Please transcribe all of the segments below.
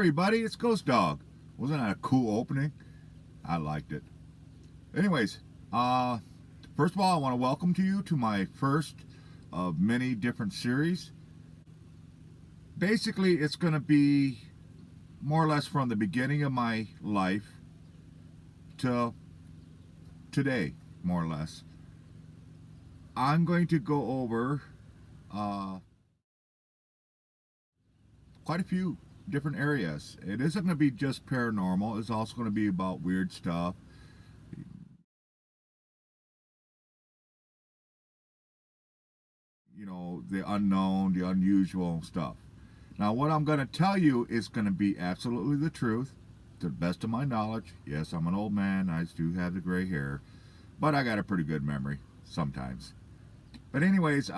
everybody, it's Ghost Dog. Wasn't that a cool opening? I liked it. Anyways, first of all, I want to welcome you to my first of many different series. Basically, it's going to be more or less from the beginning of my life to today, more or less. I'm going to go over quite a few different areas. It isn't going to be just paranormal. It's also going to be about weird stuff. You know, the unknown, the unusual stuff. Now, what I'm going to tell you is going to be absolutely the truth, to the best of my knowledge. Yes, I'm an old man. I do have the gray hair, but I got a pretty good memory sometimes. But anyways,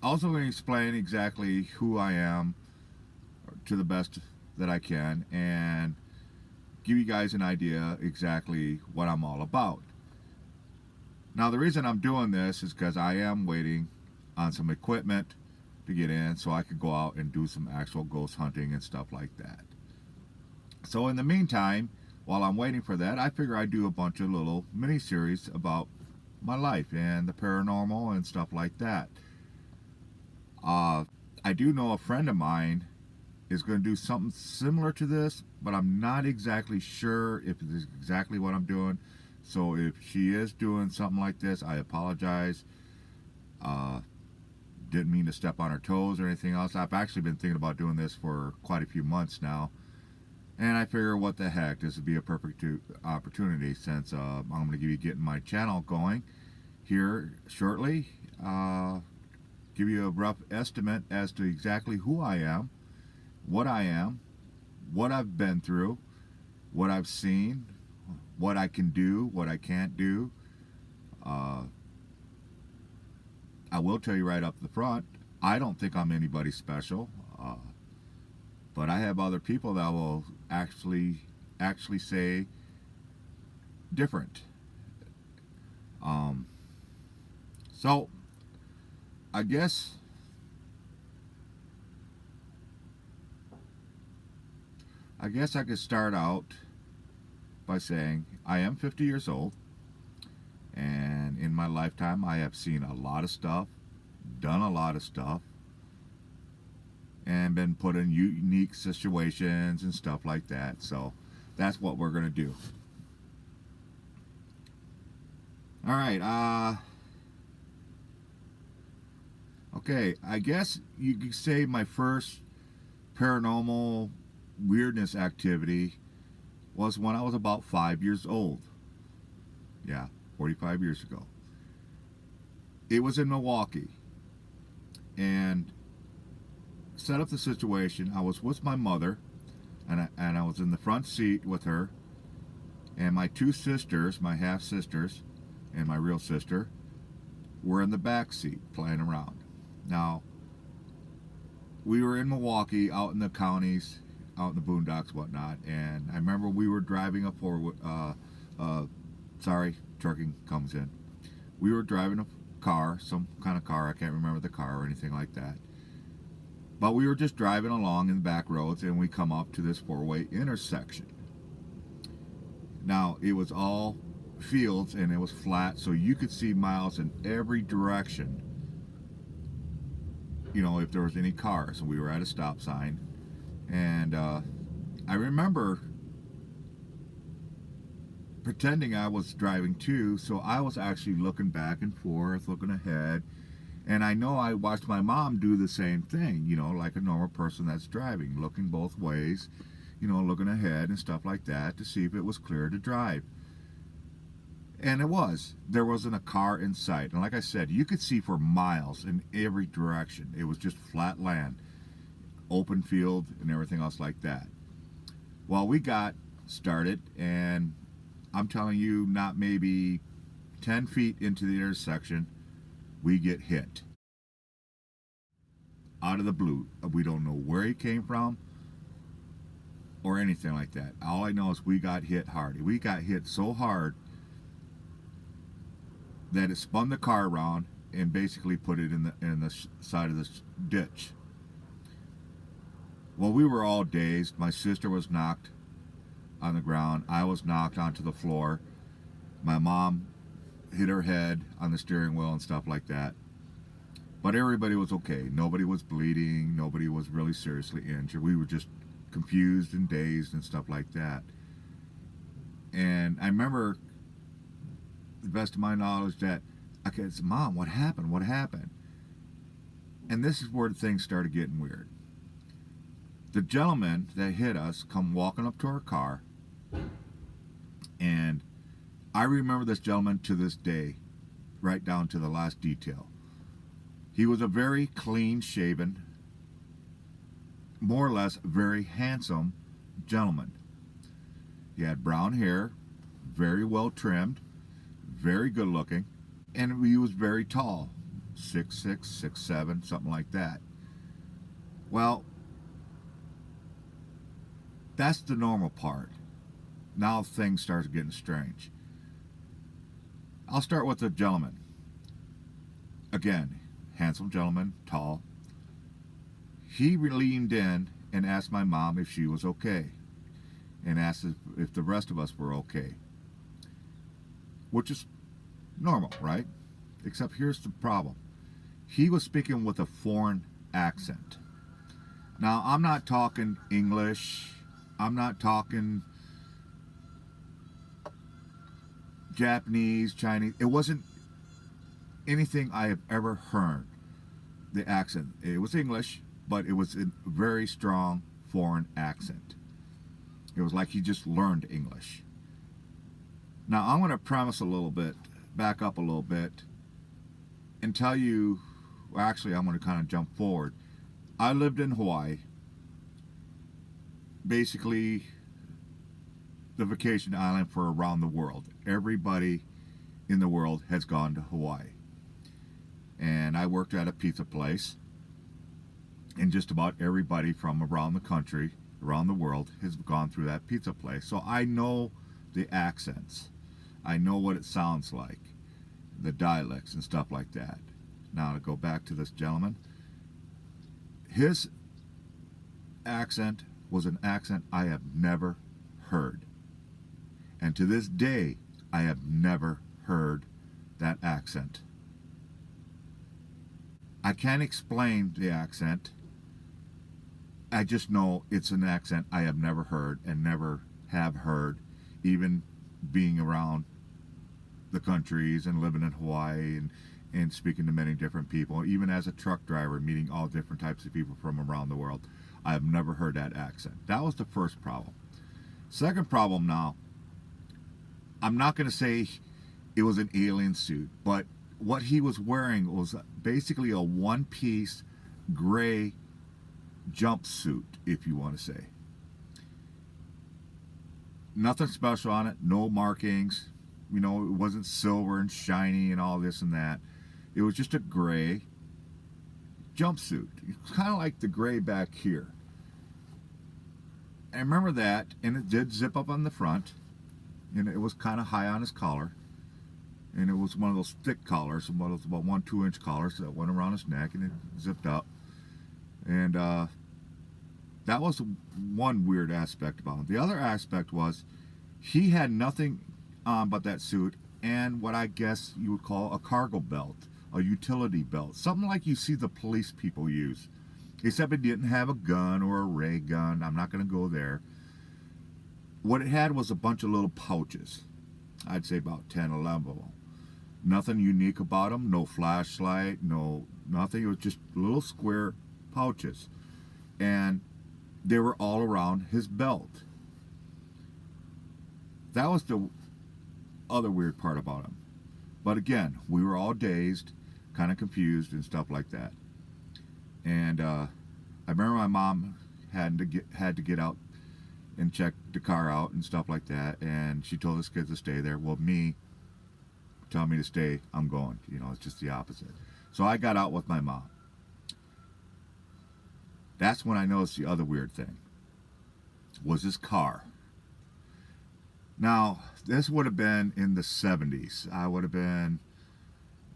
also going to explain exactly who I am to the best that I can and give you guys an idea exactly what I'm all about. Now, the reason I'm doing this is because I am waiting on some equipment to get in so I could go out and do some actual ghost hunting and stuff like that. So in the meantime, while I'm waiting for that, I figure I'd do a bunch of little mini-series about my life and the paranormal and stuff like that. I do know a friend of mine is going to do something similar to this, but I'm not exactly sure if it's exactly what I'm doing. So if she is doing something like this, I apologize. Didn't mean to step on her toes or anything else. I've actually been thinking about doing this for quite a few months now. And I figure, what the heck, this would be a perfect opportunity since I'm going to be getting my channel going here shortly. Give you a rough estimate as to exactly who I am, what I've been through, what I've seen, what I can do, what I can't do. I will tell you right up the front, I don't think I'm anybody special, but I have other people that will actually say different. So I guess I could start out by saying I am 50 years old, and in my lifetime I have seen a lot of stuff, done a lot of stuff, and been put in unique situations and stuff like that. So that's what we're going to do. All right, okay, I guess you could say my first paranormal weirdness activity was when I was about 5 years old. Yeah, 45 years ago. It was in Milwaukee. And set up the situation, I was with my mother, and I was in the front seat with her, and my two sisters, my half sisters, and my real sister, were in the back seat playing around. Now, we were in Milwaukee, out in the counties, out in the boondocks, whatnot, and I remember we were driving trucking comes in. We were driving a car, some kind of car, I can't remember the car or anything like that. But we were just driving along in the back roads, and we come up to this four-way intersection. Now, it was all fields, and it was flat, so you could see miles in every direction, you know, if there was any cars. And we were at a stop sign, and I remember pretending I was driving too, so I was actually looking back and forth, looking ahead. And I know I watched my mom do the same thing, you know, like a normal person that's driving, looking both ways, you know, looking ahead and stuff like that to see if it was clear to drive. And it was. There wasn't a car in sight. And like I said, you could see for miles in every direction. It was just flat land, open field, and everything else like that. Well, we got started, and I'm telling you, not maybe 10 feet into the intersection, we get hit. Out of the blue. We don't know where he came from or anything like that. All I know is we got hit hard. We got hit so hard that it spun the car around and basically put it in the side of the ditch. Well, we were all dazed. My sister was knocked on the ground. I was knocked onto the floor. My mom hit her head on the steering wheel and stuff like that. But everybody was okay. Nobody was bleeding. Nobody was really seriously injured. We were just confused and dazed and stuff like that. And I remember, the best of my knowledge, that I said, Mom, what happened? What happened? And this is where things started getting weird. The gentleman that hit us come walking up to our car, and I remember this gentleman to this day, right down to the last detail. He was a very clean-shaven, more or less very handsome gentleman. He had brown hair, very well trimmed, very good looking, and he was very tall, 6'6", 6'7", something like that. Well, that's the normal part. Now things start getting strange. I'll start with the gentleman. Again, handsome gentleman, tall. He leaned in and asked my mom if she was okay, and asked if the rest of us were okay. Which is normal, right? Except here's the problem. He was speaking with a foreign accent. Now, I'm not talking English. I'm not talking Japanese, Chinese. It wasn't anything I have ever heard. The accent. It was English, but it was a very strong foreign accent. It was like he just learned English. Now, I'm going to premise a little bit, back up a little bit, and tell you, well, actually, I'm going to kind of jump forward. I lived in Hawaii. Basically, the vacation island for around the world. Everybody in the world has gone to Hawaii. And I worked at a pizza place, and just about everybody from around the country, around the world, has gone through that pizza place. So I know the accents. I know what it sounds like, the dialects and stuff like that. Now, to go back to this gentleman, his accent was an accent I have never heard. And to this day, I have never heard that accent. I can't explain the accent. I just know it's an accent I have never heard and never have heard, even being around the countries and living in Hawaii and speaking to many different people, even as a truck driver, meeting all different types of people from around the world. I have never heard that accent. That was the first problem. Second problem now, I'm not going to say it was an alien suit, but what he was wearing was basically a one-piece gray jumpsuit, if you want to say. Nothing special on it, no markings. You know, it wasn't silver and shiny and all this and that. It was just a gray jumpsuit. It's kind of like the gray back here. I remember that, and it did zip up on the front, and it was kind of high on his collar, and it was one of those thick collars, about 1-2 inch collars that went around his neck, and it zipped up. And that was one weird aspect about him. The other aspect was he had nothing on but that suit and what I guess you would call a cargo belt, a utility belt, something like you see the police people use. Except it didn't have a gun or a ray gun. I'm not going to go there. What it had was a bunch of little pouches. I'd say about 10, 11 of them. Nothing unique about them. No flashlight, no nothing. It was just little square pouches. And they were all around his belt. That was the other weird part about him. But again, we were all dazed, kind of confused and stuff like that. And I remember my mom had to get out and check the car out and stuff like that. And she told us kids to stay there. Well, me, telling me to stay, I'm going. You know, it's just the opposite. So I got out with my mom. That's when I noticed the other weird thing. Was his car. Now, this would have been in the 70s. I would have been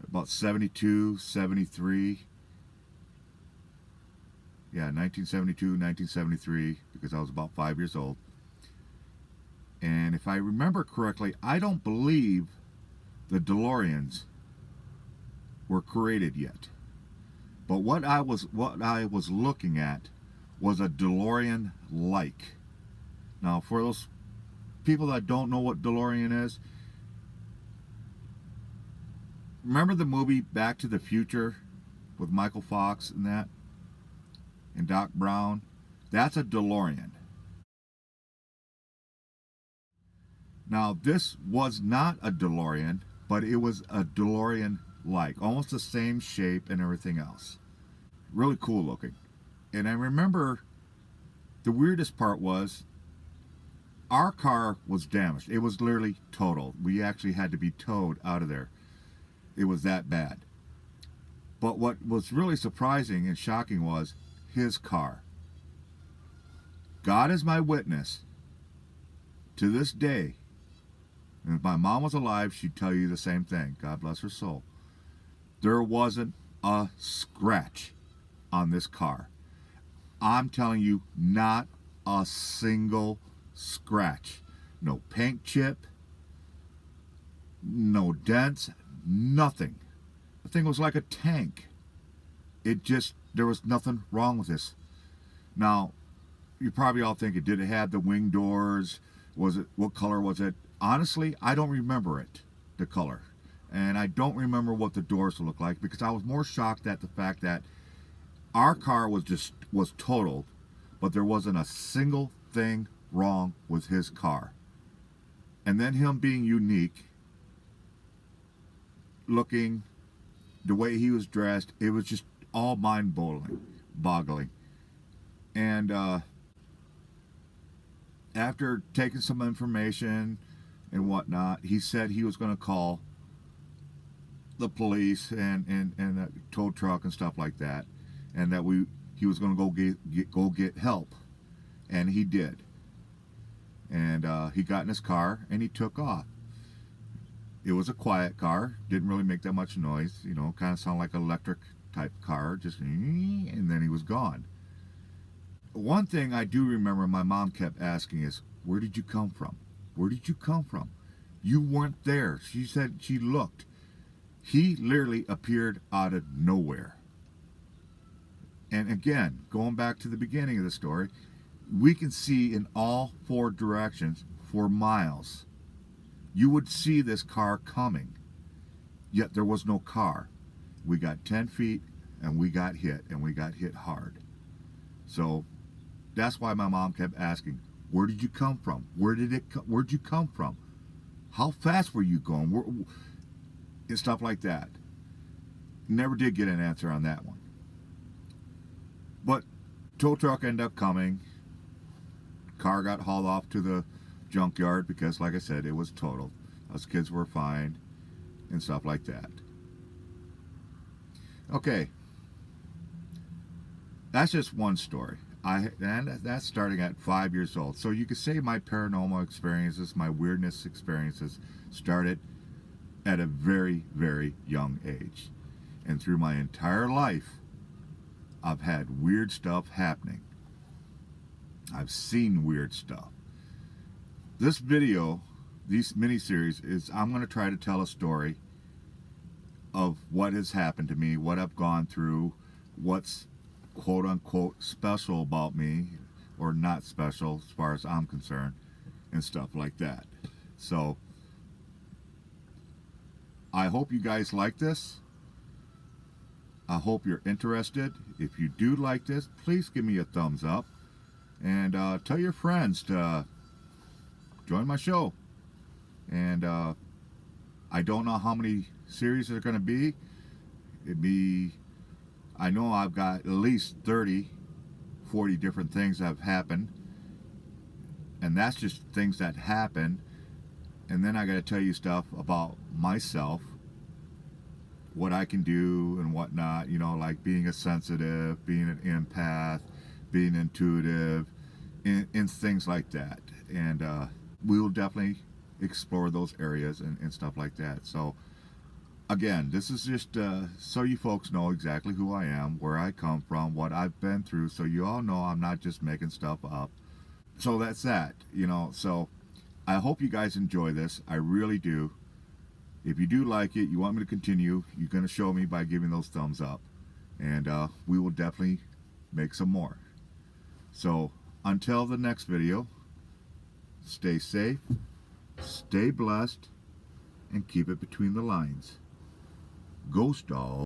about 72, 73. Yeah, 1972, 1973, because I was about 5 years old. And if I remember correctly, I don't believe the DeLoreans were created yet. But what I was looking at was a DeLorean like. Now, for those people that don't know what DeLorean is, remember the movie Back to the Future with Michael Fox and that, and Doc Brown? That's a DeLorean. Now, this was not a DeLorean, but it was a DeLorean like, almost the same shape and everything else. Really cool looking. And I remember the weirdest part was our car was damaged. It was literally totaled. We actually had to be towed out of there. It was that bad. But what was really surprising and shocking was his car. God is my witness. To this day, and if my mom was alive, she'd tell you the same thing. God bless her soul. There wasn't a scratch on this car. I'm telling you, not a single scratch. No paint chip, no dents, nothing. The thing was like a tank. There was nothing wrong with this. Now, you probably all think, did it have the wing doors? What color was it? Honestly, I don't remember the color. And I don't remember what the doors looked like, because I was more shocked at the fact that our car was totaled, but there wasn't a single thing wrong with his car. And then him being unique, looking, the way he was dressed, it was just all mind-boggling. And after taking some information and whatnot, he said he was going to call the police and the tow truck and stuff like that, and that he was going to go get help, and he did. And he got in his car and he took off. It was a quiet car, didn't really make that much noise, kind of sounded like an electric type car, just, and then he was gone. One thing I do remember my mom kept asking is, where did you come from? Where did you come from? You weren't there. She said she looked. He literally appeared out of nowhere. And again, going back to the beginning of the story, we can see in all four directions for miles. You would see this car coming, yet there was no car. We got 10 feet and we got hit, and we got hit hard. So that's why my mom kept asking, where did you come from? Where'd you come from? How fast were you going? And stuff like that. Never did get an answer on that one. But tow truck ended up coming. Car got hauled off to the junkyard because, like I said, it was totaled. Us kids were fine and stuff like that. Okay. That's just one story. And that's starting at 5 years old. So you could say my paranormal experiences, my weirdness experiences started at a very, very young age. And through my entire life, I've had weird stuff happening. I've seen weird stuff. This video, these mini-series, is I'm going to try to tell a story of what has happened to me, what I've gone through, what's quote-unquote special about me, or not special as far as I'm concerned, and stuff like that. So I hope you guys like this. I hope you're interested. If you do like this, please give me a thumbs up, and tell your friends to join my show. And I don't know how many series there are going to be. I know I've got at least 30, 40 different things that have happened, and that's just things that happen. And then I got to tell you stuff about myself, what I can do and whatnot, like being a sensitive, being an empath, being intuitive, and things like that. And we will definitely explore those areas and stuff like that. So again, this is just so you folks know exactly who I am, where I come from, what I've been through, so you all know I'm not just making stuff up. So that's that, you know. So I hope you guys enjoy this. I really do. If you do like it, you want me to continue, you're going to show me by giving those thumbs up. And we will definitely make some more. So until the next video, stay safe, stay blessed, and keep it between the lines. Ghost Dog.